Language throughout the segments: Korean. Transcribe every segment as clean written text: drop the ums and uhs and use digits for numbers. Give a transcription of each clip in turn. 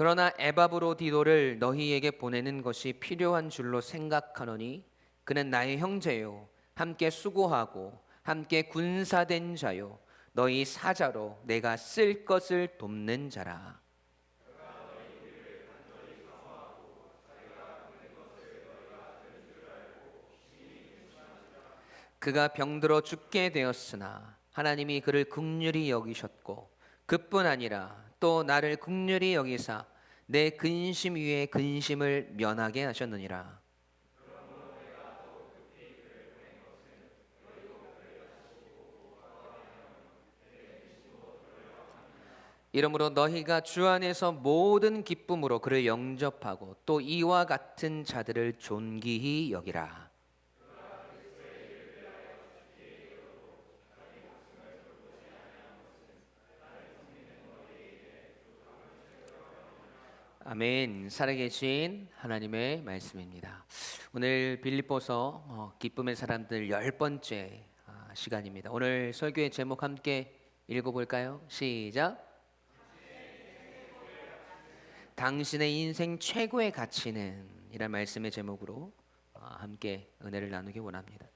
그러나 에바브로디도를 너희에게 보내는 것이 필요한 줄로 생각하노니 그는 나의 형제요 함께 수고하고 함께 군사된 자요 너희 사자로 내가 쓸 것을 돕는 자라. 그가 병들어 죽게 되었으나 하나님이 그를 긍휼히 여기셨고 그뿐 아니라 또 나를 긍휼히 여기사 내 근심 위에 근심을 면하게 하셨느니라. 이러므로 너희가 주 안에서 모든 기쁨으로 그를 영접하고 또 이와 같은 자들을 존귀히 여기라. 아멘. 살아계신 하나님의 말씀입니다. 오늘 빌립보서 기쁨의 사람들 10번째 시간입니다. 오늘 설교의 제목 함께 읽어볼까요? 시작. 당신의 인생 최고의 가치는 이란 말씀의 제목으로 함께 은혜를 나누기 원합니다.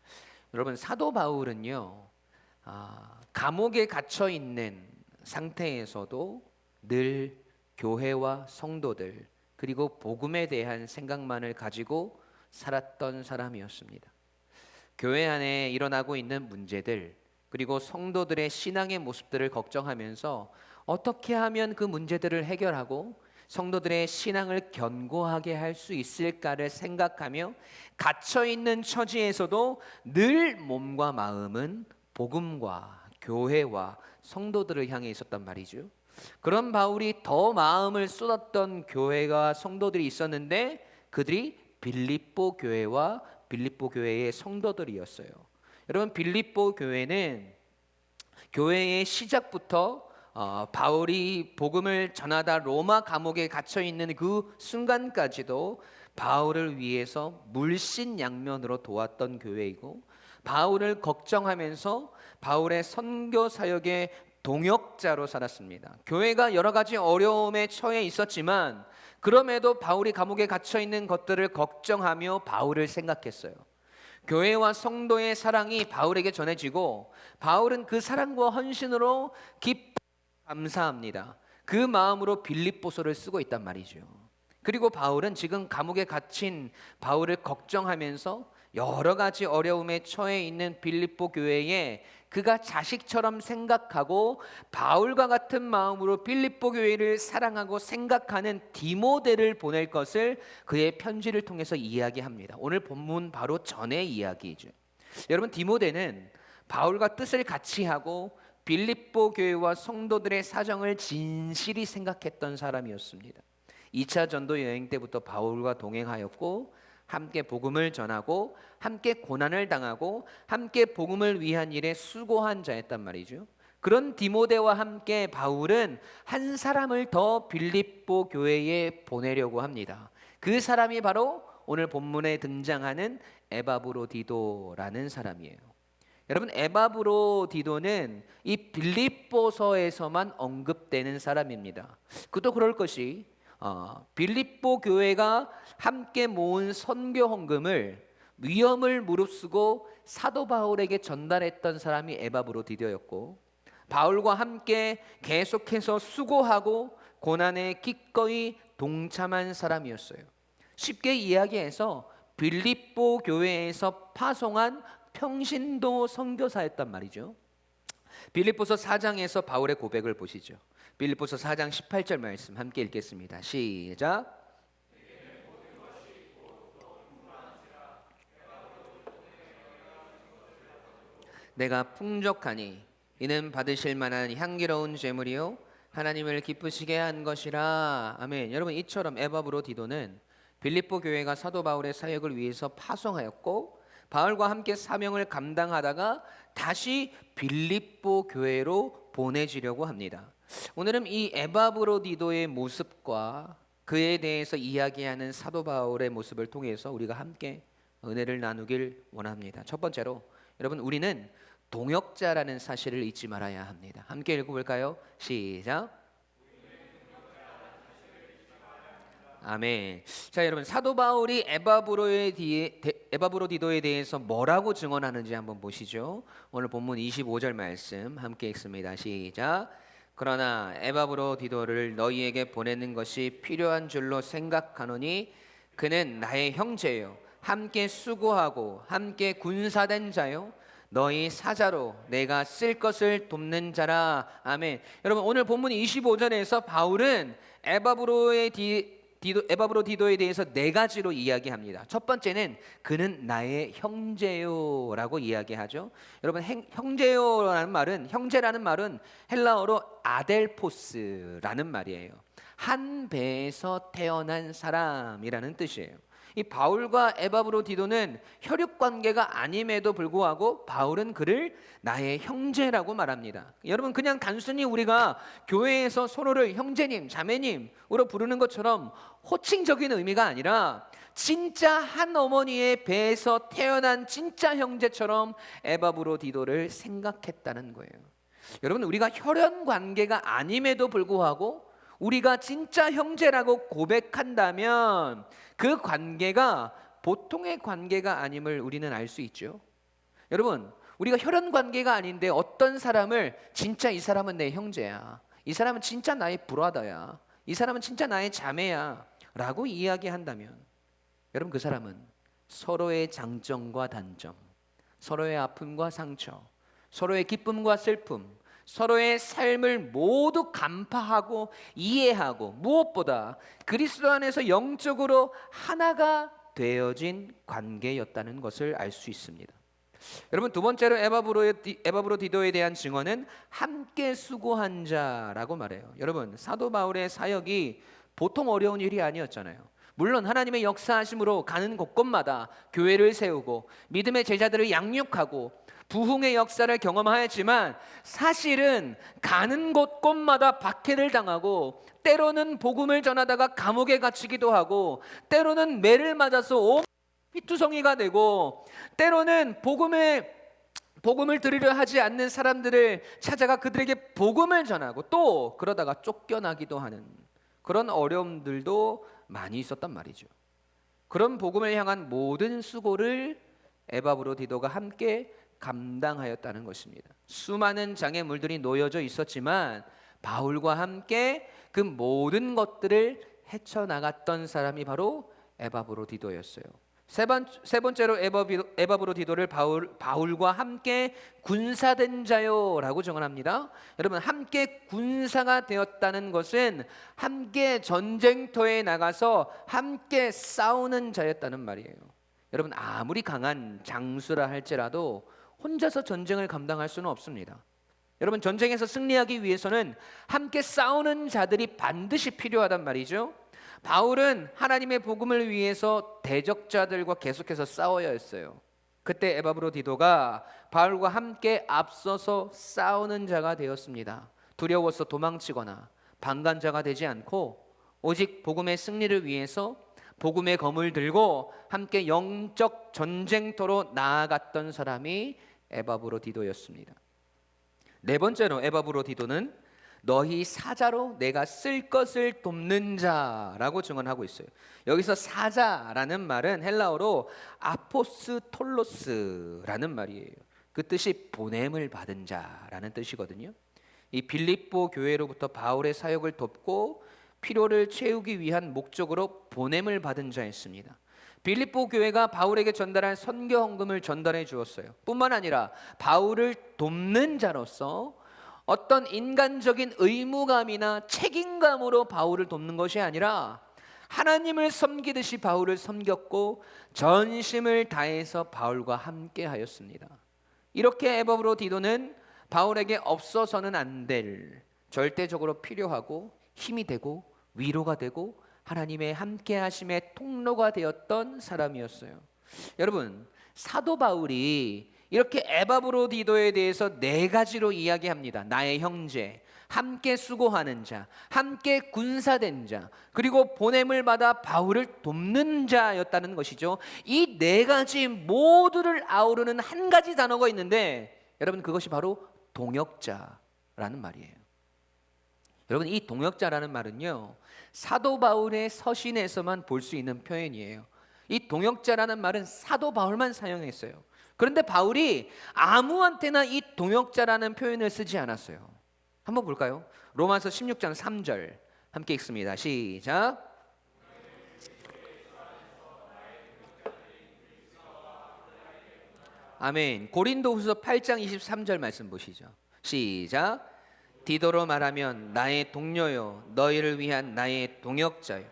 여러분, 사도 바울은요 감옥에 갇혀 있는 상태에서도 늘 교회와 성도들 그리고 복음에 대한 생각만을 가지고 살았던 사람이었습니다. 교회 안에 일어나고 있는 문제들 그리고 성도들의 신앙의 모습들을 걱정하면서 어떻게 하면 그 문제들을 해결하고 성도들의 신앙을 견고하게 할 수 있을까를 생각하며 갇혀있는 처지에서도 늘 몸과 마음은 복음과 교회와 성도들을 향해 있었단 말이죠. 그런 바울이 더 마음을 쏟았던 교회가 성도들이 있었는데 그들이 빌립보 교회와 빌립보 교회의 성도들이었어요. 여러분, 빌립보 교회는 교회의 시작부터 바울이 복음을 전하다 로마 감옥에 갇혀 있는 그 순간까지도 바울을 위해서 물신양면으로 도왔던 교회이고 바울을 걱정하면서 바울의 선교 사역에 동역자로 살았습니다. 교회가 여러 가지 어려움에 처해 있었지만 그럼에도 바울이 감옥에 갇혀 있는 것들을 걱정하며 바울을 생각했어요. 교회와 성도의 사랑이 바울에게 전해지고 바울은 그 사랑과 헌신으로 기쁘게 감사합니다. 그 마음으로 빌립보서를 쓰고 있단 말이죠. 그리고 바울은 지금 감옥에 갇힌 바울을 걱정하면서 여러 가지 어려움에 처해 있는 빌립보 교회에 그가 자식처럼 생각하고 바울과 같은 마음으로 빌립보 교회를 사랑하고 생각하는 디모데를 보낼 것을 그의 편지를 통해서 이야기합니다. 오늘 본문 바로 전의 이야기죠. 여러분, 디모데는 바울과 뜻을 같이 하고 빌립보 교회와 성도들의 사정을 진실히 생각했던 사람이었습니다. 2차 전도 여행 때부터 바울과 동행하였고 함께 복음을 전하고 함께 고난을 당하고 함께 복음을 위한 일에 수고한 자였단 말이죠. 그런 디모데와 함께 바울은 한 사람을 더 빌립보 교회에 보내려고 합니다. 그 사람이 바로 오늘 본문에 등장하는 에바브로디도라는 사람이에요. 여러분, 에바브로디도는 이 빌립보서에서만 언급되는 사람입니다. 그도 그럴 것이 빌립보 교회가 함께 모은 선교 헌금을 위험을 무릅쓰고 사도 바울에게 전달했던 사람이 에바브로디도였고 바울과 함께 계속해서 수고하고 고난에 기꺼이 동참한 사람이었어요. 쉽게 이야기해서 빌립보 교회에서 파송한 평신도 선교사였단 말이죠. 빌립보서 4장에서 바울의 고백을 보시죠. 빌립보서 4장 18절 말씀 함께 읽겠습니다. 시작. 내가 풍족하니 이는 받으실 만한 향기로운 제물이요 하나님을 기쁘시게 한 것이라. 아멘. 여러분, 이처럼 에바브로디도는 빌립보 교회가 사도 바울의 사역을 위해서 파송하였고 바울과 함께 사명을 감당하다가 다시 빌립보 교회로 보내지려고 합니다. 오늘은 이 에바브로디도의 모습과 그에 대해서 이야기하는 사도 바울의 모습을 통해서 우리가 함께 은혜를 나누길 원합니다. 첫 번째로 여러분, 우리는 동역자라는 사실을 잊지 말아야 합니다. 함께 읽어볼까요? 시작. 아멘. 자, 여러분 사도 바울이 에바브로디도에 대해서 뭐라고 증언하는지 한번 보시죠. 오늘 본문 25절 말씀 함께 읽습니다. 시작. 그러나 에바브로디도를 너희에게 보내는 것이 필요한 줄로 생각하노니 그는 나의 형제요 함께 수고하고 함께 군사된 자요 너희 사자로 내가 쓸 것을 돕는 자라. 아멘. 여러분 오늘 본문 25절에서 바울은 에바브로디도에 대해서 네 가지로 이야기합니다. 첫 번째는 그는 나의 형제요라고 이야기하죠. 여러분 형제라는 말은 헬라어로 아델포스라는 말이에요. 한 배에서 태어난 사람이라는 뜻이에요. 이 바울과 에바브로디도는 혈육 관계가 아님에도 불구하고 바울은 그를 나의 형제라고 말합니다. 여러분 그냥 단순히 우리가 교회에서 서로를 형제님, 자매님으로 부르는 것처럼 호칭적인 의미가 아니라 진짜 한 어머니의 배에서 태어난 진짜 형제처럼 에바브로디도를 생각했다는 거예요. 여러분 우리가 혈연 관계가 아님에도 불구하고 우리가 진짜 형제라고 고백한다면 그 관계가 보통의 관계가 아님을 우리는 알 수 있죠. 여러분 우리가 혈연 관계가 아닌데 어떤 사람을 진짜 이 사람은 내 형제야, 이 사람은 진짜 나의 브라더야, 이 사람은 진짜 나의 자매야 라고 이야기한다면 여러분 그 사람은 서로의 장점과 단점, 서로의 아픔과 상처, 서로의 기쁨과 슬픔, 서로의 삶을 모두 간파하고 이해하고 무엇보다 그리스도 안에서 영적으로 하나가 되어진 관계였다는 것을 알 수 있습니다. 여러분 두 번째로 에바브로디도에 대한 증언은 함께 수고한 자라고 말해요. 여러분 사도 바울의 사역이 보통 어려운 일이 아니었잖아요. 물론 하나님의 역사하심으로 가는 곳곳마다 교회를 세우고 믿음의 제자들을 양육하고 부흥의 역사를 경험하였지만 사실은 가는 곳곳마다 박해를 당하고 때로는 복음을 전하다가 감옥에 갇히기도 하고 때로는 매를 맞아서 온 피투성이가 되고 때로는 복음을 들으려 하지 않는 사람들을 찾아가 그들에게 복음을 전하고 또 그러다가 쫓겨나기도 하는 그런 어려움들도 많이 있었단 말이죠. 그런 복음을 향한 모든 수고를 에바브로디도가 함께 감당하였다는 것입니다. 수많은 장애물들이 놓여져 있었지만 바울과 함께 그 모든 것들을 헤쳐나갔던 사람이 바로 에바브로디도였어요. 세 번째로 에바브로디도를 바울과 함께 군사된 자요라고 정언합니다. 여러분 함께 군사가 되었다는 것은 함께 전쟁터에 나가서 함께 싸우는 자였다는 말이에요. 여러분 아무리 강한 장수라 할지라도 혼자서 전쟁을 감당할 수는 없습니다. 여러분 전쟁에서 승리하기 위해서는 함께 싸우는 자들이 반드시 필요하단 말이죠. 바울은 하나님의 복음을 위해서 대적자들과 계속해서 싸워야 했어요. 그때 에바브로디도가 바울과 함께 앞서서 싸우는 자가 되었습니다. 두려워서 도망치거나 방관자가 되지 않고 오직 복음의 승리를 위해서 복음의 검을 들고 함께 영적 전쟁터로 나아갔던 사람이 에바브로디도였습니다. 네 번째로 에바브로디도는 너희 사자로 내가 쓸 것을 돕는 자라고 증언하고 있어요. 여기서 사자라는 말은 헬라어로 아포스톨로스라는 말이에요. 그 뜻이 보냄을 받은 자라는 뜻이거든요. 이 빌립보 교회로부터 바울의 사역을 돕고 필요를 채우기 위한 목적으로 보냄을 받은 자였습니다. 빌립보 교회가 바울에게 전달한 선교 헌금을 전달해 주었어요. 뿐만 아니라 바울을 돕는 자로서 어떤 인간적인 의무감이나 책임감으로 바울을 돕는 것이 아니라 하나님을 섬기듯이 바울을 섬겼고 전심을 다해서 바울과 함께 하였습니다. 이렇게 에바브로디도는 바울에게 없어서는 안 될 절대적으로 필요하고 힘이 되고 위로가 되고 하나님의 함께 하심의 통로가 되었던 사람이었어요. 여러분 사도 바울이 이렇게 에바브로디도에 대해서 네 가지로 이야기합니다. 나의 형제, 함께 수고하는 자, 함께 군사된 자, 그리고 보냄을 받아 바울을 돕는 자였다는 것이죠. 이 네 가지 모두를 아우르는 한 가지 단어가 있는데 여러분 그것이 바로 동역자라는 말이에요. 여러분, 이 동역자라는 말은요, 사도 바울의 서신에서만 볼 수 있는 표현이에요. 이 동역자라는 말은 사도 바울만 사용했어요. 그런데 바울이 아무한테나 이 동역자라는 표현을 쓰지 않았어요. 한번 볼까요? 로마서 16장 3절 함께 읽습니다. 시작. 아멘. 고린도후서 8장 23절 말씀 보시죠. 시작. 디도로 말하면 나의 동료요 너희를 위한 나의 동역자요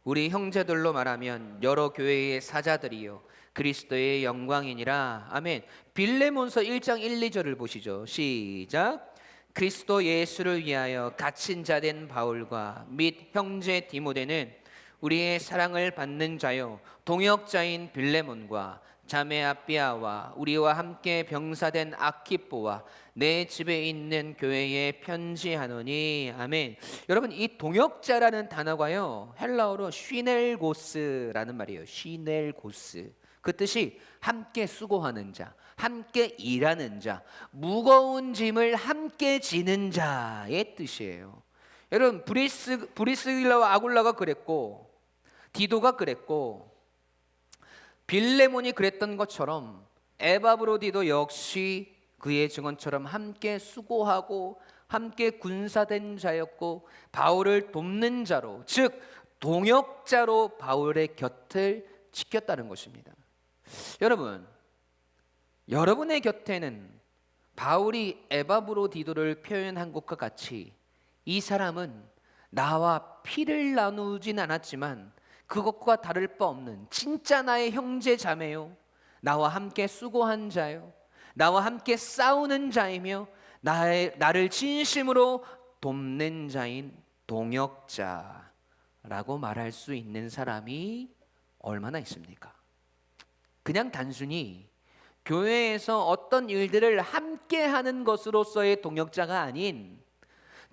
우리 형제들로 말하면 여러 교회의 사자들이요 그리스도의 영광이니라. 아멘. 빌레몬서 1장 1, 2절을 보시죠. 시작. 그리스도 예수를 위하여 갇힌 자 된 바울과 및 형제 디모데는 우리의 사랑을 받는 자요 동역자인 빌레몬과 자매 아비아와 우리와 함께 병사된 아키뽀와 내 집에 있는 교회에 편지하노니. 아멘. 여러분, 이 동역자라는 단어가요 헬라어로 쉬넬고스라는 말이에요. 쉬넬고스. 그 뜻이 함께 수고하는 자, 함께 일하는 자, 무거운 짐을 함께 지는 자의 뜻이에요. 여러분, 브리스길라와 아굴라가 그랬고 디도가 그랬고 빌레몬이 그랬던 것처럼 에바브로디도 역시 그의 증언처럼 함께 수고하고 함께 군사된 자였고 바울을 돕는 자로, 즉 동역자로 바울의 곁을 지켰다는 것입니다. 여러분, 여러분의 곁에는 바울이 에바브로디도를 표현한 것과 같이 이 사람은 나와 피를 나누진 않았지만 그것과 다를 바 없는 진짜 나의 형제 자매요, 나와 함께 수고한 자요, 나와 함께 싸우는 자이며 나를 진심으로 돕는 자인 동역자라고 말할 수 있는 사람이 얼마나 있습니까? 그냥 단순히 교회에서 어떤 일들을 함께 하는 것으로서의 동역자가 아닌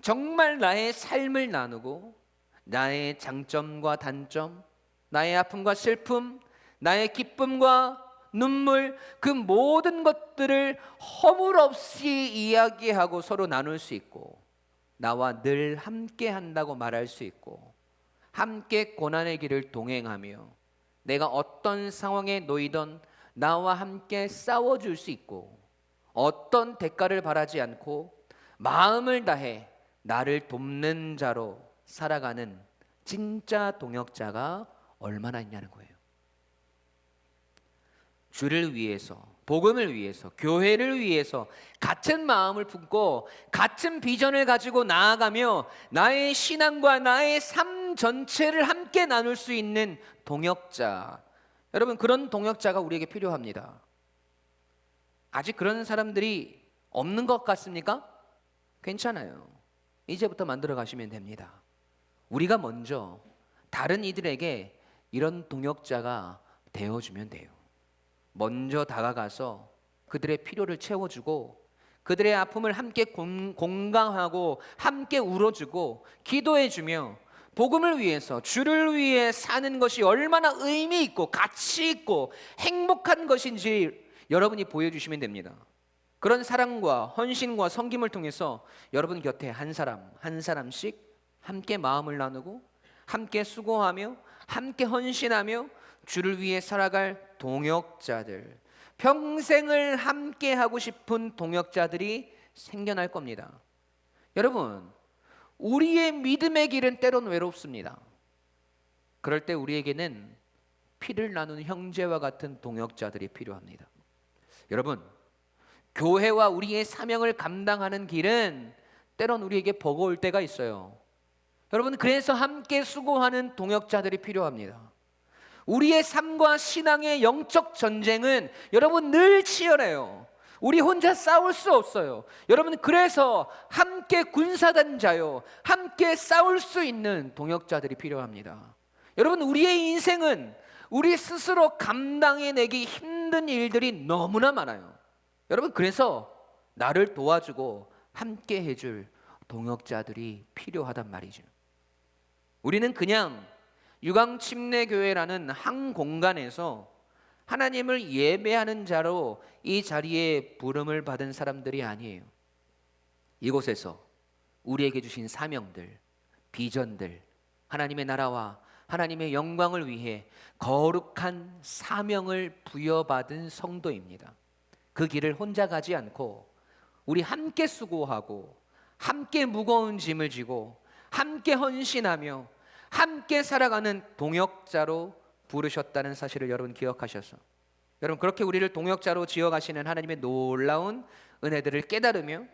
정말 나의 삶을 나누고 나의 장점과 단점, 나의 아픔과 슬픔, 나의 기쁨과 눈물, 그 모든 것들을 허물없이 이야기하고 서로 나눌 수 있고 나와 늘 함께 한다고 말할 수 있고 함께 고난의 길을 동행하며 내가 어떤 상황에 놓이던 나와 함께 싸워줄 수 있고 어떤 대가를 바라지 않고 마음을 다해 나를 돕는 자로 살아가는 진짜 동역자가 얼마나 있냐는 거예요. 주를 위해서, 복음을 위해서, 교회를 위해서 같은 마음을 품고 같은 비전을 가지고 나아가며 나의 신앙과 나의 삶 전체를 함께 나눌 수 있는 동역자. 여러분, 그런 동역자가 우리에게 필요합니다. 아직 그런 사람들이 없는 것 같습니까? 괜찮아요. 이제부터 만들어 가시면 됩니다. 우리가 먼저 다른 이들에게 이런 동역자가 되어주면 돼요. 먼저 다가가서 그들의 필요를 채워주고 그들의 아픔을 함께 공감하고 함께 울어주고 기도해주며 복음을 위해서, 주를 위해 사는 것이 얼마나 의미 있고 가치 있고 행복한 것인지 여러분이 보여주시면 됩니다. 그런 사랑과 헌신과 섬김을 통해서 여러분 곁에 한 사람 한 사람씩 함께 마음을 나누고 함께 수고하며 함께 헌신하며 주를 위해 살아갈 동역자들, 평생을 함께 하고 싶은 동역자들이 생겨날 겁니다. 여러분, 우리의 믿음의 길은 때론 외롭습니다. 그럴 때 우리에게는 피를 나누는 형제와 같은 동역자들이 필요합니다. 여러분, 교회와 우리의 사명을 감당하는 길은 때론 우리에게 버거울 때가 있어요. 여러분, 그래서 함께 수고하는 동역자들이 필요합니다. 우리의 삶과 신앙의 영적 전쟁은 여러분 늘 치열해요. 우리 혼자 싸울 수 없어요. 여러분, 그래서 함께 군사단 자요, 함께 싸울 수 있는 동역자들이 필요합니다. 여러분, 우리의 인생은 우리 스스로 감당해내기 힘든 일들이 너무나 많아요. 여러분, 그래서 나를 도와주고 함께 해줄 동역자들이 필요하단 말이죠. 우리는 그냥 유광침례교회라는 한 공간에서 하나님을 예배하는 자로 이 자리에 부름을 받은 사람들이 아니에요. 이곳에서 우리에게 주신 사명들, 비전들, 하나님의 나라와 하나님의 영광을 위해 거룩한 사명을 부여받은 성도입니다. 그 길을 혼자 가지 않고 우리 함께 수고하고 함께 무거운 짐을 지고 함께 헌신하며 함께 살아가는 동역자로 부르셨다는 사실을 여러분 기억하셔서 여러분 그렇게 우리를 동역자로 지어가시는 하나님의 놀라운 은혜들을 깨달으며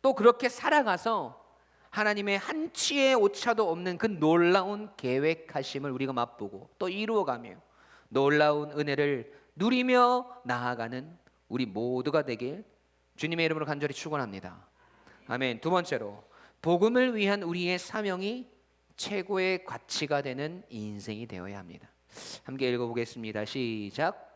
또 그렇게 살아가서 하나님의 한치의 오차도 없는 그 놀라운 계획하심을 우리가 맛보고 또 이루어가며 놀라운 은혜를 누리며 나아가는 우리 모두가 되길 주님의 이름으로 간절히 축원합니다. 아멘. 두 번째로 복음을 위한 우리의 사명이 최고의 가치가 되는 인생이 되어야 합니다. 함께 읽어보겠습니다. 시작.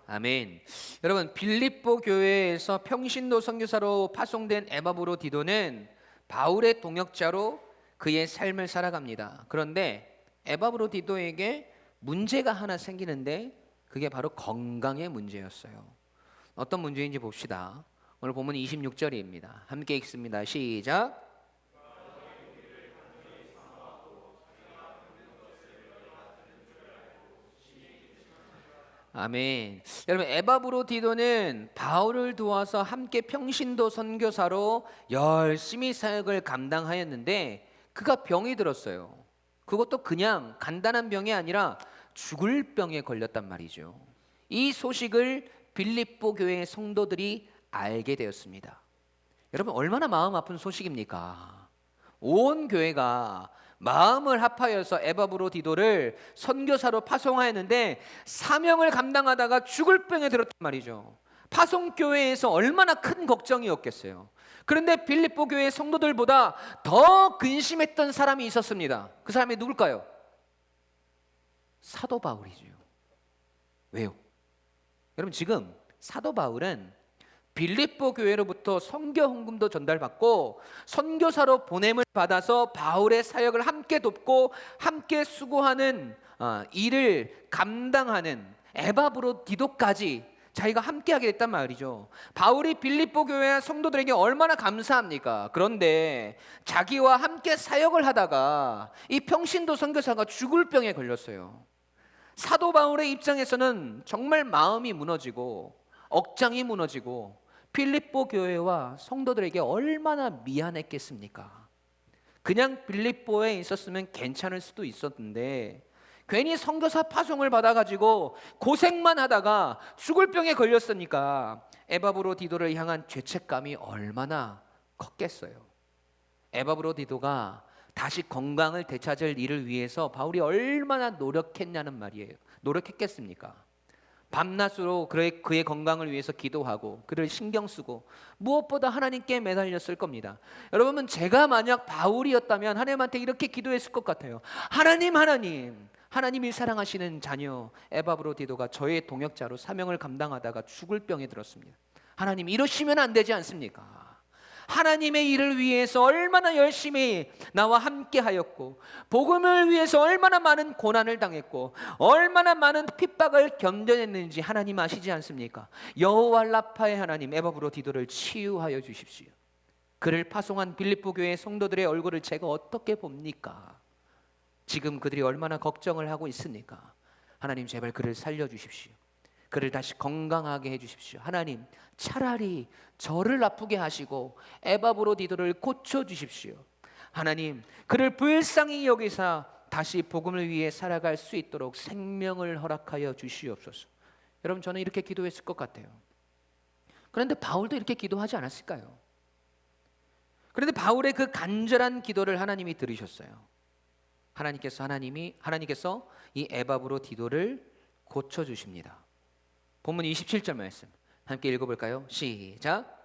아멘. 여러분 빌립보 교회에서 평신도 선교사로 파송된 에바브로디도는 바울의 동역자로 그의 삶을 살아갑니다. 그런데 에바브로디도에게 문제가 하나 생기는데 그게 바로 건강의 문제였어요. 어떤 문제인지 봅시다. 오늘 본문 26절입니다. 함께 읽습니다. 시작. 아멘. 여러분 에바브로디도는 바울을 도와서 함께 평신도 선교사로 열심히 사역을 감당하였는데 그가 병이 들었어요. 그것도 그냥 간단한 병이 아니라 죽을 병에 걸렸단 말이죠. 이 소식을 빌립보 교회의 성도들이 알게 되었습니다. 여러분 얼마나 마음 아픈 소식입니까? 온 교회가 마음을 합하여서 에바브로디도를 선교사로 파송하였는데 사명을 감당하다가 죽을 병에 들었단 말이죠. 파송교회에서 얼마나 큰 걱정이었겠어요. 그런데 빌립보 교회 성도들보다 더 근심했던 사람이 있었습니다. 그 사람이 누굴까요? 사도 바울이죠. 왜요? 여러분 지금 사도 바울은 빌립보 교회로부터 선교 헌금도 전달받고 선교사로 보냄을 받아서 바울의 사역을 함께 돕고 함께 수고하는 일을 감당하는 에바브로디도까지 자기가 함께하게 됐단 말이죠. 바울이 빌립보 교회 성도들에게 얼마나 감사합니까? 그런데 자기와 함께 사역을 하다가 이 평신도 선교사가 죽을 병에 걸렸어요. 사도 바울의 입장에서는 정말 마음이 무너지고 억장이 무너지고 빌립보 교회와 성도들에게 얼마나 미안했겠습니까? 그냥 빌립보에 있었으면 괜찮을 수도 있었는데 괜히 선교사 파송을 받아가지고 고생만 하다가 죽을 병에 걸렸으니까 에바브로디도를 향한 죄책감이 얼마나 컸겠어요. 에바브로디도가 다시 건강을 되찾을 일을 위해서 바울이 얼마나 노력했냐는 말이에요. 노력했겠습니까? 밤낮으로 그의 건강을 위해서 기도하고 그를 신경 쓰고 무엇보다 하나님께 매달렸을 겁니다. 여러분 제가 만약 바울이었다면 하나님한테 이렇게 기도했을 것 같아요. 하나님이 사랑하시는 자녀 에바브로디도가 저의 동역자로 사명을 감당하다가 죽을 병에 들었습니다. 하나님 이러시면 안 되지 않습니까? 하나님의 일을 위해서 얼마나 열심히 나와 함께 하였고 복음을 위해서 얼마나 많은 고난을 당했고 얼마나 많은 핍박을 견뎌냈는지 하나님 아시지 않습니까? 여호와 라파의 하나님 에바브로디도를 치유하여 주십시오. 그를 파송한 빌립보 교회 성도들의 얼굴을 제가 어떻게 봅니까? 지금 그들이 얼마나 걱정을 하고 있습니까? 하나님 제발 그를 살려주십시오. 그를 다시 건강하게 해주십시오. 하나님 차라리 저를 아프게 하시고 에바브로디도를 고쳐주십시오. 하나님 그를 불쌍히 여기사 다시 복음을 위해 살아갈 수 있도록 생명을 허락하여 주시옵소서. 여러분 저는 이렇게 기도했을 것 같아요. 그런데 바울도 이렇게 기도하지 않았을까요? 그런데 바울의 그 간절한 기도를 하나님이 들으셨어요. 하나님께서 이 에바브로디도를 고쳐주십니다. 본문 27절 말씀 함께 읽어볼까요? 시작.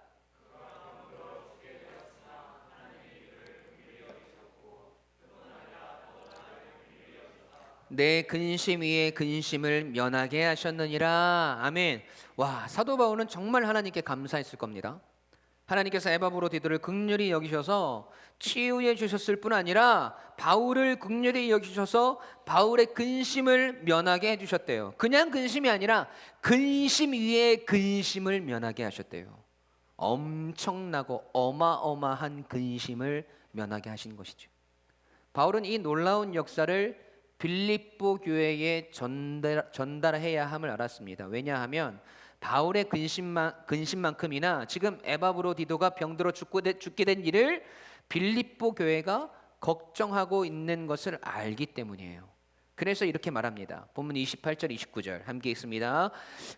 내 근심 위에 근심을 면하게 하셨느니라. 아멘. 와, 사도 바울은 정말 하나님께 감사했을 겁니다. 하나님께서 에바브로디도를 긍휼히 여기셔서 치유해 주셨을 뿐 아니라 바울을 긍휼히 여기셔서 바울의 근심을 면하게 해주셨대요. 그냥 근심이 아니라 근심 위에 근심을 면하게 하셨대요. 엄청나고 어마어마한 근심을 면하게 하신 것이죠. 바울은 이 놀라운 역사를 빌립보 교회에 전달해야 함을 알았습니다. 왜냐하면 바울의 근심만큼이나 지금 에바브로디도가 병들어 죽게 된 일을 빌립보 교회가 걱정하고 있는 것을 알기 때문이에요. 그래서 이렇게 말합니다. 본문 28절 29절 함께 읽습니다.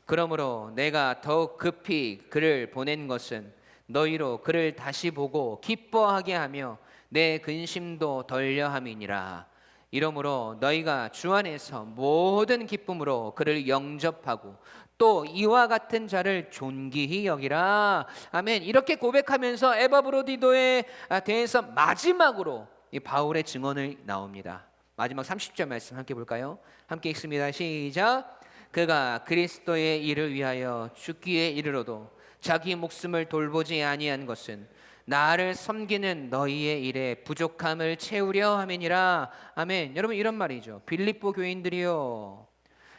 그러므로 내가 더욱 급히 그를 보낸 것은 너희로 그를 다시 보고 기뻐하게 하며 내 근심도 덜려 함이니라. 이러므로 너희가 주 안에서 모든 기쁨으로 그를 영접하고 또 이와 같은 자를 존귀히 여기라. 아멘. 이렇게 고백하면서 에바브로디도에 대해서 마지막으로 이 바울의 증언을 나옵니다. 마지막 30절 말씀 함께 볼까요? 함께 읽습니다. 시작. 그가 그리스도의 일을 위하여 죽기에 이르러도 자기 목숨을 돌보지 아니한 것은 나를 섬기는 너희의 일에 부족함을 채우려 함이니라. 아멘. 여러분 이런 말이죠. 빌립보 교인들이요,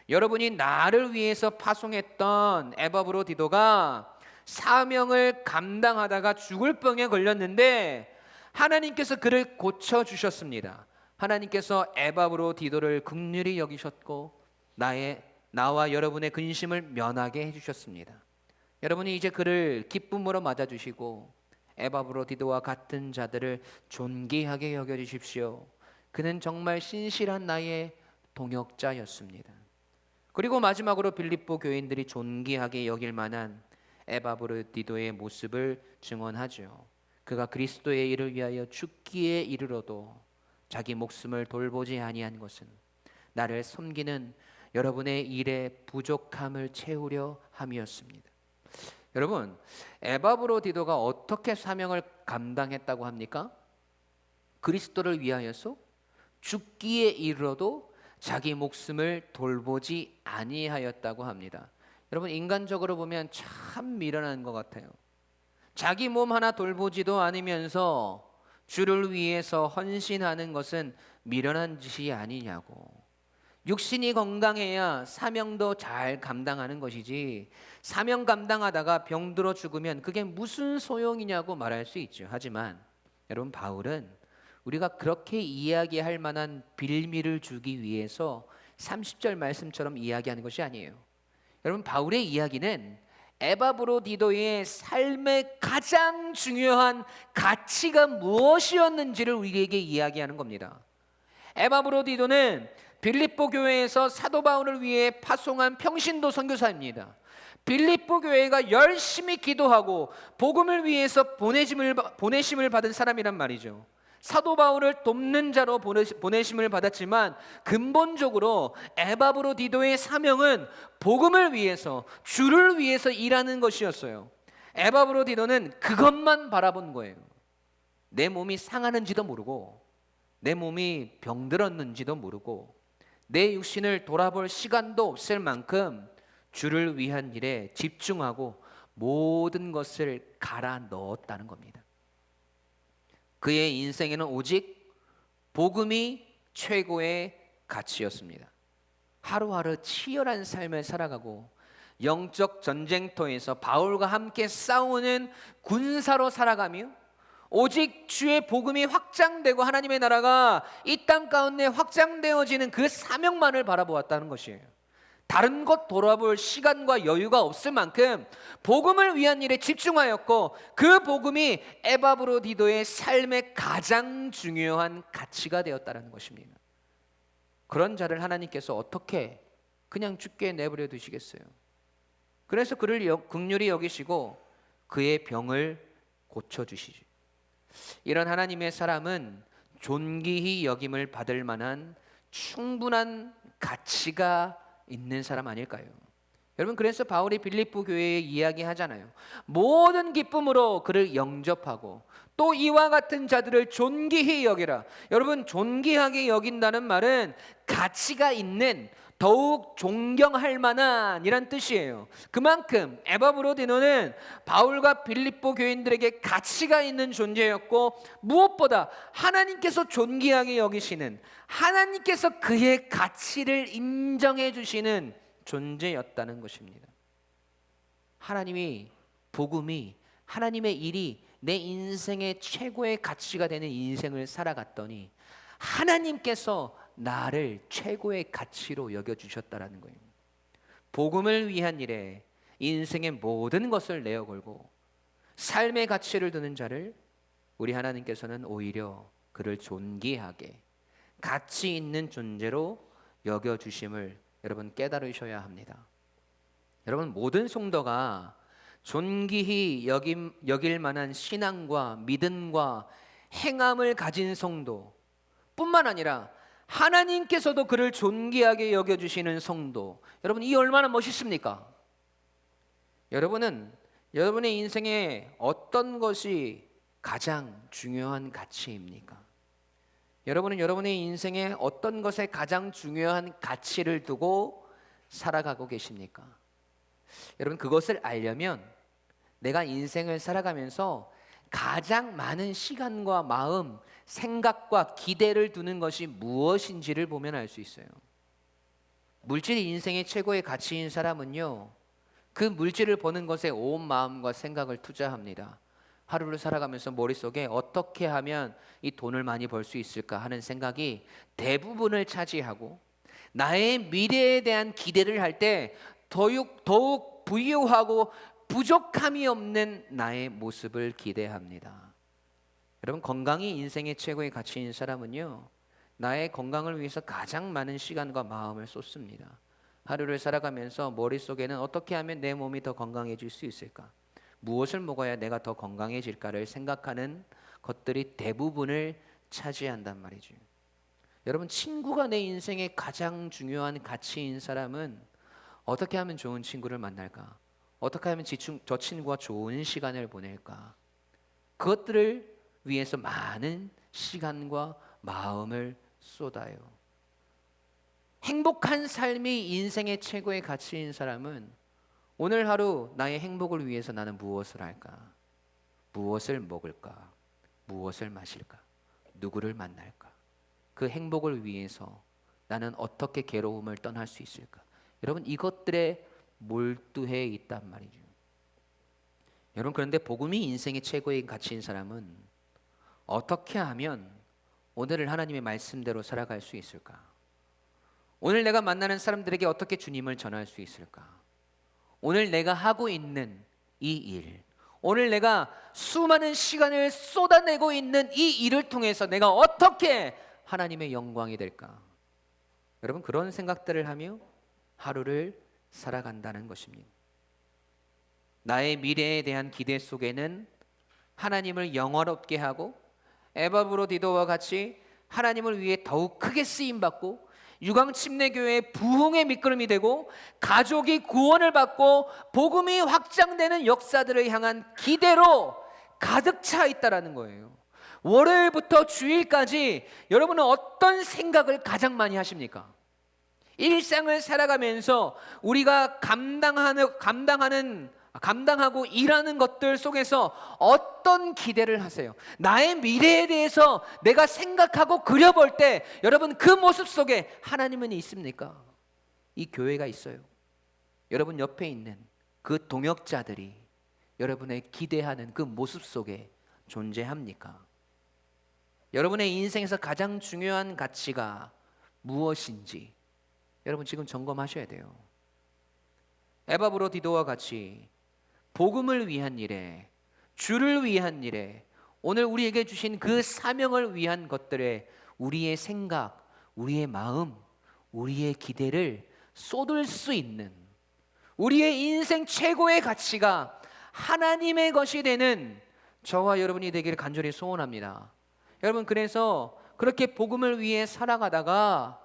여러분이 나를 위해서 파송했던 에바브로디도가 사명을 감당하다가 죽을 병에 걸렸는데 하나님께서 그를 고쳐주셨습니다. 하나님께서 에바브로디도를 긍휼히 여기셨고 나와 여러분의 근심을 면하게 해주셨습니다. 여러분이 이제 그를 기쁨으로 맞아주시고 에바브로디도와 같은 자들을 존귀하게 여겨주십시오. 그는 정말 신실한 나의 동역자였습니다. 그리고 마지막으로 빌립보 교인들이 존귀하게 여길 만한 에바브로디도의 모습을 증언하죠. 그가 그리스도의 일을 위하여 죽기에 이르러도 자기 목숨을 돌보지 아니한 것은 나를 섬기는 여러분의 일에 부족함을 채우려 함이었습니다. 여러분, 에바브로디도가 어떻게 사명을 감당했다고 합니까? 그리스도를 위하여서 죽기에 이르러도 자기 목숨을 돌보지 아니하였다고 합니다. 여러분, 인간적으로 보면 참 미련한 것 같아요. 자기 몸 하나 돌보지도 않으면서 주를 위해서 헌신하는 것은 미련한 짓이 아니냐고. 육신이 건강해야 사명도 잘 감당하는 것이지, 사명 감당하다가 병들어 죽으면 그게 무슨 소용이냐고 말할 수 있죠. 하지만 여러분, 바울은 우리가 그렇게 이야기할 만한 빌미를 주기 위해서 30절 말씀처럼 이야기하는 것이 아니에요. 여러분, 바울의 이야기는 에바브로디도의 삶의 가장 중요한 가치가 무엇이었는지를 우리에게 이야기하는 겁니다. 에바브로디도는 빌립보 교회에서 사도 바울을 위해 파송한 평신도 선교사입니다. 빌립보 교회가 열심히 기도하고 복음을 위해서 보내심을 받은 사람이란 말이죠. 사도 바울을 돕는 자로 보내심을 받았지만 근본적으로 에바브로디도의 사명은 복음을 위해서, 주를 위해서 일하는 것이었어요. 에바브로디도는 그것만 바라본 거예요. 내 몸이 상하는지도 모르고, 내 몸이 병들었는지도 모르고, 내 육신을 돌아볼 시간도 없을 만큼 주를 위한 일에 집중하고 모든 것을 갈아 넣었다는 겁니다. 그의 인생에는 오직 복음이 최고의 가치였습니다. 하루하루 치열한 삶을 살아가고 영적 전쟁터에서 바울과 함께 싸우는 군사로 살아가며 오직 주의 복음이 확장되고 하나님의 나라가 이 땅 가운데 확장되어지는 그 사명만을 바라보았다는 것이에요. 다른 것 돌아볼 시간과 여유가 없을 만큼 복음을 위한 일에 집중하였고, 그 복음이 에바브로디도의 삶의 가장 중요한 가치가 되었다는 것입니다. 그런 자를 하나님께서 어떻게 그냥 죽게 내버려 두시겠어요? 그래서 그를 긍휼히 여기시고 그의 병을 고쳐주시죠. 이런 하나님의 사람은 존귀히 여김을 받을 만한 충분한 가치가 있는 사람 아닐까요? 여러분, 그래서 바울이 빌립보 교회에 이야기하잖아요. 모든 기쁨으로 그를 영접하고 또 이와 같은 자들을 존귀히 여기라. 여러분, 존귀하게 여긴다는 말은 가치가 있는, 더욱 존경할 만한 이란 뜻이에요. 그만큼 에바브로디노는 바울과 빌립보 교인들에게 가치가 있는 존재였고, 무엇보다 하나님께서 존귀하게 여기시는, 하나님께서 그의 가치를 인정해 주시는 존재였다는 것입니다. 하나님이, 복음이, 하나님의 일이 내 인생의 최고의 가치가 되는 인생을 살아갔더니 하나님께서 나를 최고의 가치로 여겨주셨다라는 거예요. 복음을 위한 일에 인생의 모든 것을 내어 걸고 삶의 가치를 두는 자를 우리 하나님께서는 오히려 그를 존귀하게 가치 있는 존재로 여겨주심을 여러분 깨달으셔야 합니다. 여러분, 모든 성도가 존귀히 여길 만한 신앙과 믿음과 행함을 가진 성도 뿐만 아니라 하나님께서도 그를 존귀하게 여겨주시는 성도, 여러분, 이 얼마나 멋있습니까? 여러분은 여러분의 인생에 어떤 것이 가장 중요한 가치입니까? 여러분은 여러분의 인생에 어떤 것에 가장 중요한 가치를 두고 살아가고 계십니까? 여러분, 그것을 알려면 내가 인생을 살아가면서 가장 많은 시간과 마음, 생각과 기대를 두는 것이 무엇인지를 보면 알 수 있어요. 물질이 인생의 최고의 가치인 사람은요, 그 물질을 버는 것에 온 마음과 생각을 투자합니다. 하루를 살아가면서 머릿속에 어떻게 하면 이 돈을 많이 벌 수 있을까 하는 생각이 대부분을 차지하고, 나의 미래에 대한 기대를 할 때 더욱 부유하고 부족함이 없는 나의 모습을 기대합니다. 여러분, 건강이 인생의 최고의 가치인 사람은요, 나의 건강을 위해서 가장 많은 시간과 마음을 쏟습니다. 하루를 살아가면서 머릿속에는 어떻게 하면 내 몸이 더 건강해질 수 있을까? 무엇을 먹어야 내가 더 건강해질까를 생각하는 것들이 대부분을 차지한단 말이죠. 여러분, 친구가 내 인생의 가장 중요한 가치인 사람은 어떻게 하면 좋은 친구를 만날까? 어떻게 하면 저 친구와 좋은 시간을 보낼까? 그것들을 위해서 많은 시간과 마음을 쏟아요. 행복한 삶이 인생의 최고의 가치인 사람은 오늘 하루 나의 행복을 위해서 나는 무엇을 할까? 무엇을 먹을까? 무엇을 마실까? 누구를 만날까? 그 행복을 위해서 나는 어떻게 괴로움을 떠날 수 있을까? 여러분, 이것들에 몰두해 있단 말이죠. 여러분, 그런데 복음이 인생의 최고의 가치인 사람은 어떻게 하면 오늘을 하나님의 말씀대로 살아갈 수 있을까? 오늘 내가 만나는 사람들에게 어떻게 주님을 전할 수 있을까? 오늘 내가 하고 있는 이 일, 오늘 내가 수많은 시간을 쏟아내고 있는 이 일을 통해서 내가 어떻게 하나님의 영광이 될까? 여러분, 그런 생각들을 하며 하루를 살아간다는 것입니다. 나의 미래에 대한 기대 속에는 하나님을 영화롭게 하고 에바브로디도와 같이 하나님을 위해 더욱 크게 쓰임받고 유광침례교회의 부흥의 밑거름이 되고 가족이 구원을 받고 복음이 확장되는 역사들을 향한 기대로 가득 차 있다라는 거예요. 월요일부터 주일까지 여러분은 어떤 생각을 가장 많이 하십니까? 일상을 살아가면서 우리가 감당하고 일하는 것들 속에서 어떤 기대를 하세요? 나의 미래에 대해서 내가 생각하고 그려볼 때 여러분, 그 모습 속에 하나님은 있습니까? 이 교회가 있어요. 여러분 옆에 있는 그 동역자들이 여러분의 기대하는 그 모습 속에 존재합니까? 여러분의 인생에서 가장 중요한 가치가 무엇인지 여러분 지금 점검하셔야 돼요. 에바브로디도와 같이 복음을 위한 일에, 주를 위한 일에, 오늘 우리에게 주신 그 사명을 위한 것들에 우리의 생각, 우리의 마음, 우리의 기대를 쏟을 수 있는, 우리의 인생 최고의 가치가 하나님의 것이 되는 저와 여러분이 되기를 간절히 소원합니다. 여러분, 그래서 그렇게 복음을 위해 살아가다가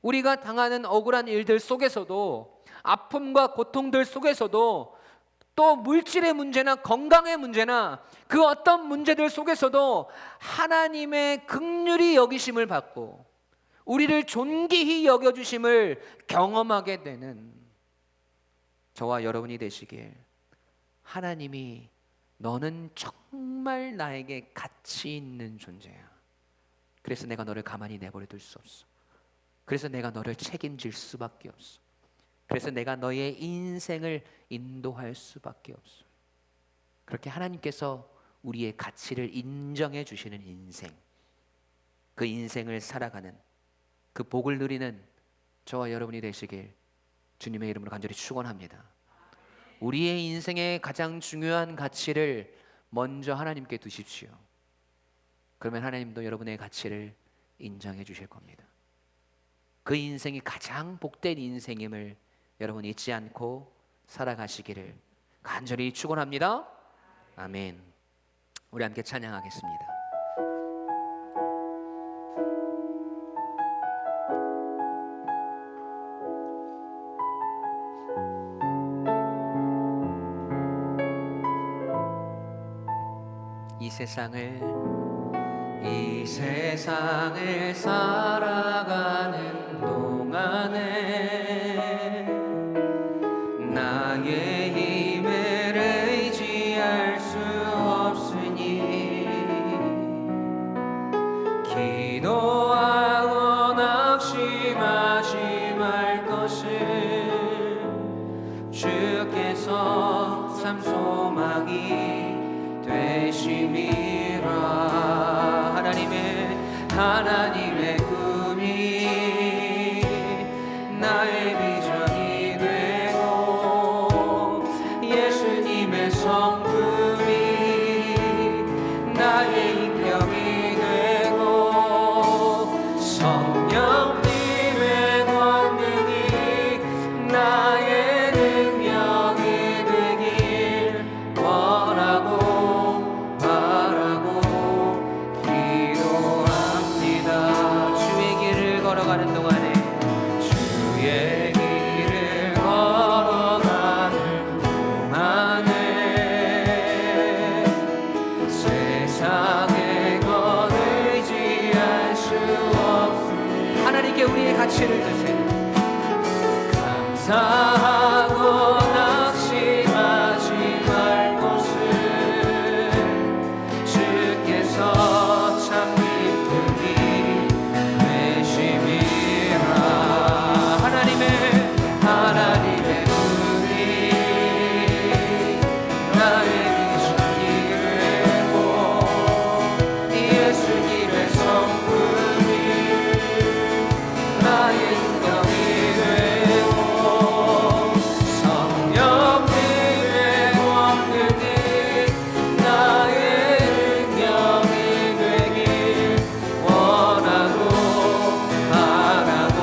우리가 당하는 억울한 일들 속에서도 아픔과 고통들 속에서도, 또 물질의 문제나 건강의 문제나 그 어떤 문제들 속에서도 하나님의 긍휼히 여기심을 받고 우리를 존귀히 여겨주심을 경험하게 되는 저와 여러분이 되시길, 하나님이 너는 정말 나에게 가치 있는 존재야. 그래서 내가 너를 가만히 내버려 둘 수 없어. 그래서 내가 너를 책임질 수밖에 없어. 그래서 내가 너의 인생을 인도할 수밖에 없어. 그렇게 하나님께서 우리의 가치를 인정해 주시는 인생, 그 인생을 살아가는, 그 복을 누리는 저와 여러분이 되시길 주님의 이름으로 간절히 축원합니다. 우리의 인생의 가장 중요한 가치를 먼저 하나님께 두십시오. 그러면 하나님도 여러분의 가치를 인정해 주실 겁니다. 그 인생이 가장 복된 인생임을 여러분 잊지 않고 살아가시기를 간절히 축원합니다. 아멘. 우리 함께 찬양하겠습니다. 이 세상을 살아가는 동안에 나의 힘을 의지할 수 없으니 기도하고 낙심하지 말 것을 주께서 참 소망이 되심이라. 하나님의 꿈이 나의 비전이 되고 예수님의 성품이 나의 인격이 되고 성령님의 권능이 나의 능력이 되길 원하고 바라고 주의 길을 걸어가는 동안에 세상의 것 의지할 수 없음. 하나님께 우리의 가치를 주세요. 감사하고 낙심하지 말 것을 주께서 참 하나님의 눈이 나의 비전이 되고 예수님의 성품이 나의 인격이 되고 성령님의 권능이 나의 능력이 되길 원하고 바라고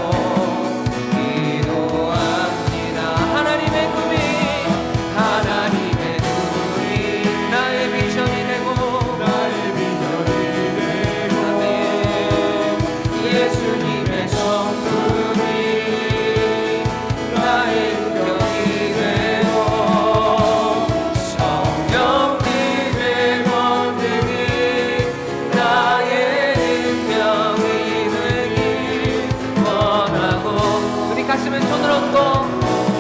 가슴을 손을 얹고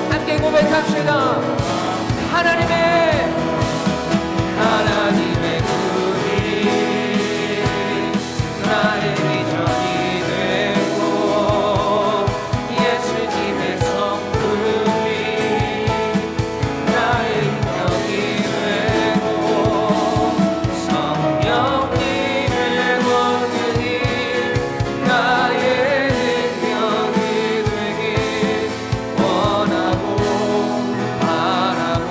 함께 고백합시다. 하나님의 꿈이 나의 비전이 되고 예수님의 성품이 나의 인격이 되고 성령님의 권능이 나의 능력이 되길 원하고 바라고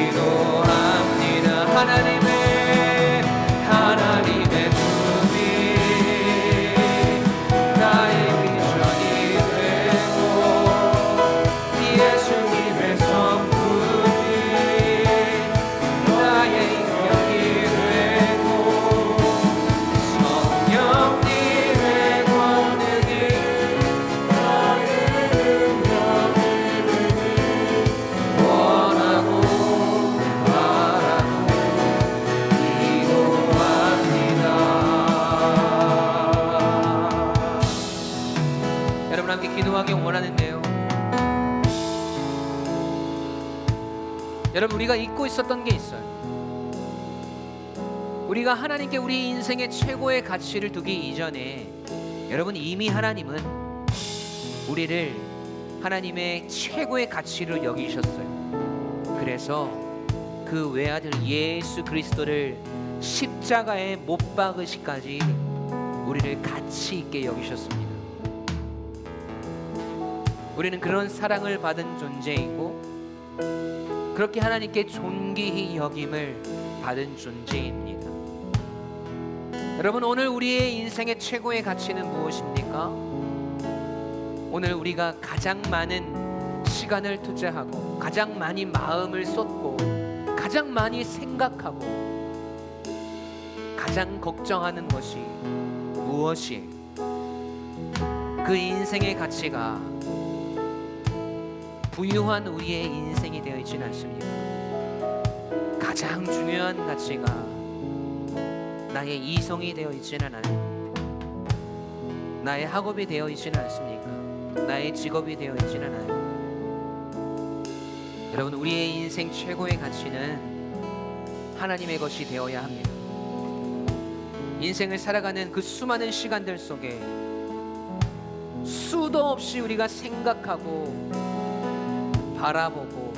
기도합니다. 하나님의 꿈이 나의 비전이 되고 예수님의 성품이 나의 인격이 되고 성령님의 권능이 나의 능력이 우리가 잊고 있었던 게 있어요. 우리가 하나님께 우리 인생의 최고의 가치를 두기 이전에 여러분 이미 하나님은 우리를 하나님의 최고의 가치로 여기셨어요. 그래서 그 외아들 예수 그리스도를 십자가에 못 박으시까지 우리를 가치 있게 여기셨습니다. 우리는 그런 사랑을 받은 존재이고 그렇게 하나님께 존귀히 여김을 받은 존재입니다. 여러분, 오늘 우리의 인생의 최고의 가치는 무엇입니까? 오늘 우리가 가장 많은 시간을 투자하고 가장 많이 마음을 쏟고 가장 많이 생각하고 가장 걱정하는 것이 무엇이에요? 그 인생의 가치가 부유한 우리의 인생이 되어 있지는 않습니다. 가장 중요한 가치가 나의 이성이 되어 있지는 않아요. 나의 학업이 되어 있지는 않습니까? 나의 직업이 되어 있지는 않아요. 여러분, 우리의 인생 최고의 가치는 하나님의 것이 되어야 합니다. 인생을 살아가는 그 수많은 시간들 속에 수도 없이 우리가 생각하고 바라보고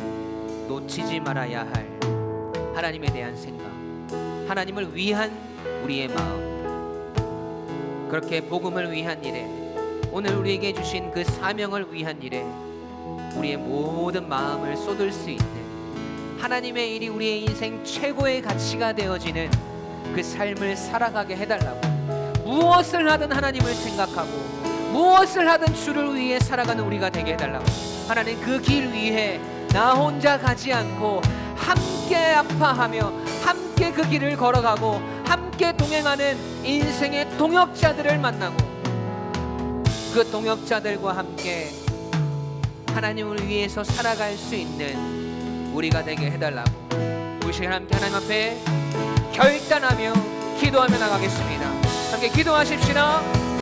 놓치지 말아야 할 하나님에 대한 생각, 하나님을 위한 우리의 마음, 그렇게 복음을 위한 일에, 오늘 우리에게 주신 그 사명을 위한 일에 우리의 모든 마음을 쏟을 수 있는 하나님의 일이 우리의 인생 최고의 가치가 되어지는 그 삶을 살아가게 해달라고, 무엇을 하든 하나님을 생각하고 무엇을 하든 주를 위해 살아가는 우리가 되게 해달라고, 하나님 그 길 위에 나 혼자 가지 않고 함께 아파하며 함께 그 길을 걸어가고 함께 동행하는 인생의 동역자들을 만나고 그 동역자들과 함께 하나님을 위해서 살아갈 수 있는 우리가 되게 해달라고, 우리 시간 함께 하나님 앞에 결단하며 기도하며 나가겠습니다. 함께 기도하십시다.